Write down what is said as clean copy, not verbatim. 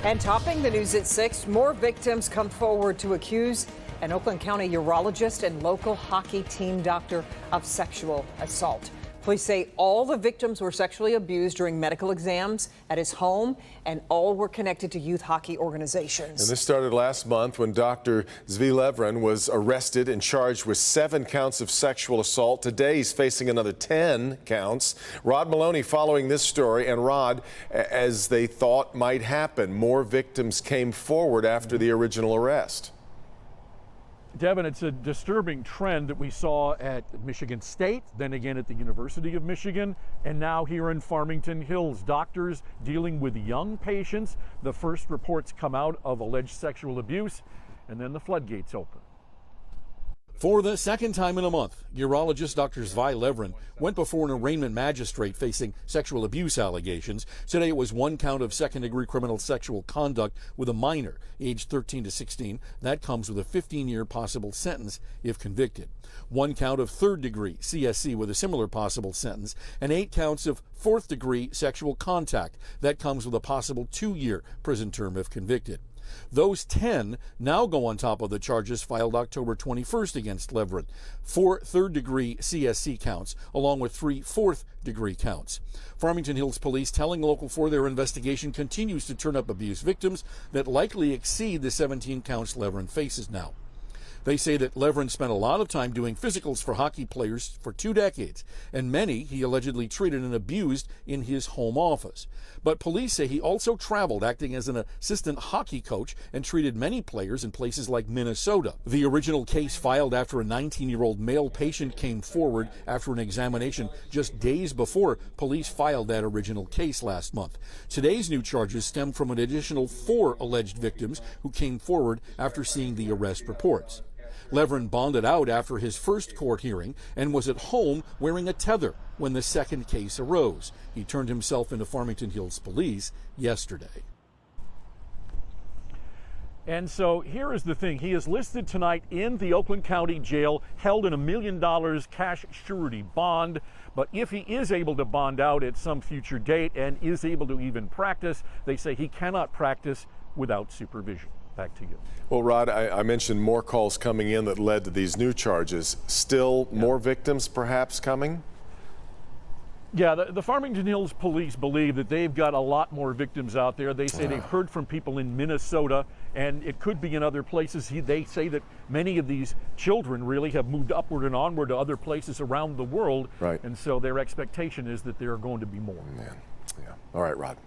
And topping the news at 6, more victims come forward to accuse an Oakland County urologist and local hockey team doctor of sexual assault. Police say all the victims were sexually abused during medical exams at his home, and all were connected to youth hockey organizations. And this started last month when Dr. Zvi Levran was arrested and charged with 7 counts of sexual assault. Today he's facing another 10 counts. Rod Maloney following this story. And Rod, as they thought might happen, more victims came forward after the original arrest. Devin, it's a disturbing trend that we saw at Michigan State, then again at the University of Michigan, and now here in Farmington Hills. Doctors dealing with young patients. The first reports come out of alleged sexual abuse, and then the floodgates open. For the second time in a month, urologist Dr. Zvi Levran went before an arraignment magistrate facing sexual abuse allegations. Today it was 1 count of second-degree criminal sexual conduct with a minor, aged 13 to 16. That comes with a 15-year possible sentence if convicted. 1 count of third-degree CSC with a similar possible sentence, and 8 counts of fourth-degree sexual contact. That comes with a possible 2-year prison term if convicted. Those 10 now go on top of the charges filed October 21st against Levran. 4 third-degree CSC counts, along with 3 fourth-degree counts. Farmington Hills Police telling Local 4 their investigation continues to turn up abuse victims that likely exceed the 17 counts Levran faces now. They say that Levran spent a lot of time doing physicals for hockey players for 2 decades, and many he allegedly treated and abused in his home office. But police say he also traveled acting as an assistant hockey coach and treated many players in places like Minnesota. The original case filed after a 19-year-old male patient came forward after an examination just days before police filed that original case last month. Today's new charges stem from an additional 4 alleged victims who came forward after seeing the arrest reports. Levran bonded out after his first court hearing and was at home wearing a tether when the second case arose. He turned himself into Farmington Hills Police yesterday. And so here is the thing. He is listed tonight in the Oakland County Jail, held in $1 million cash surety bond. But if he is able to bond out at some future date and is able to even practice, they say he cannot practice without supervision. Back to you. Well, Rod, I mentioned more calls coming in that led to these new charges. Still more victims perhaps coming? Yeah, the Farmington Hills Police believe that they've got a lot more victims out there. They say they've heard from people in Minnesota, and it could be in other places. They say that many of these children really have moved upward and onward to other places around the world. Right. And so their expectation is that there are going to be more. Man. Yeah. All right, Rod.